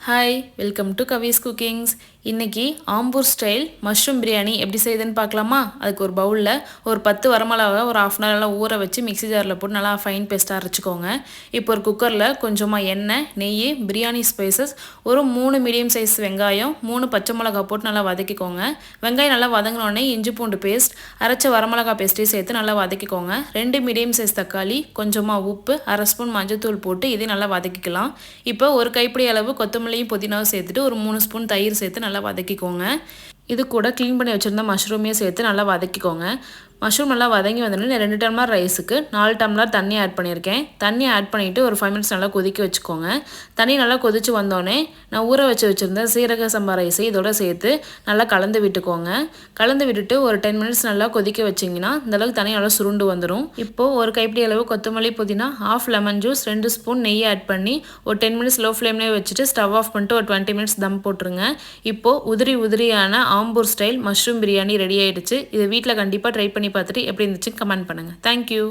Hi welcome to Swiss cookings. இன்றைக்கி Ambur style mushroom biryani எப்படி செய்யுதுன்னு பார்க்கலாமா? அதுக்கு ஒரு பவுலில் ஒரு 10 வரமிளகா ஒரு ½ hour நல்லா ஊற வச்சு மிக்ஸி ஜாரில் போட்டு நல்லா ஃபைன் பேஸ்ட்டாக அரைச்சிக்கோங்க. இப்போ ஒரு குக்கரில் கொஞ்சமாக எண்ணெய், நெய், பிரியாணி ஸ்பைசஸ், ஒரு 3 மீடியம் சைஸ் வெங்காயம், 3 பச்சை மிளகா போட்டு நல்லா வதக்கிக்கோங்க. வெங்காயம் நல்லா வதங்கினோடனே இஞ்சி பூண்டு பேஸ்ட், அரைச்ச வரமிளகா பேஸ்ட்டையும் சேர்த்து நல்லா வதக்கிக்கோங்க. 2 மீடியம் சைஸ் தக்காளி, கொஞ்சமாக உப்பு, அரை ஸ்பூன் மஞ்சள்தூள் போட்டு இதையும் நல்லா வதக்கிக்கலாம். இப்போ ஒரு கைப்பிடி அளவு கொத்தமல்லியும் புதினாவும் சேர்த்துட்டு ஒரு 3 ஸ்பூன் தயிர் சேர்த்து நல்லா வதக்கிக்கோங்க. இது கூட க்ளீன் பண்ணி வச்சுருந்த மஷ்ரூமையும் சேர்த்து நல்லா வதக்கிக்கோங்க. மஷ்ரூம் நல்லா வதங்கி வந்தோடனே 2 டம்ளர் ரைஸுக்கு 4 டம்ளர் தண்ணி ஆட் பண்ணியிருக்கேன். தண்ணி ஆட் பண்ணிவிட்டு ஒரு 5 மினிட்ஸ் நல்லா கொதிக்க வச்சுக்கோங்க. தண்ணி நல்லா கொதித்து வந்தோடனே நான் ஊற வச்சுருந்த சீரக சம்பா ரைஸை இதோட சேர்த்து நல்லா கலந்து விட்டுக்கோங்க. கலந்து விட்டுட்டு ஒரு 10 மினிட்ஸ் நல்லா கொதிக்க வச்சிங்கன்னா இந்தளவுக்கு தண்ணி நல்லா சுருண்டு வந்துடும். இப்போது ஒரு கைப்பிடி அளவு கொத்தமல்லி புதினா, ½ லெமன் ஜூஸ், 2 ஸ்பூன் நெய் ஆட் பண்ணி ஒரு 10 மினிட்ஸ் லோ ஃப்ளேம்லேயே வச்சுட்டு ஸ்டவ் ஆஃப் பண்ணிட்டு ஒரு 20 மினிட்ஸ் தம் போட்டுருங்க. இப்போது உதிரியான Ambur style mushroom biryani ready ஆகிடுச்சு. இதை வீட்டில் கண்டிப்பாக ட்ரை பண்ணி பார்த்துட்டு எப்படி இருந்துச்சுன்னு கமெண்ட் பண்ணுங்கள். தேங்க்யூ.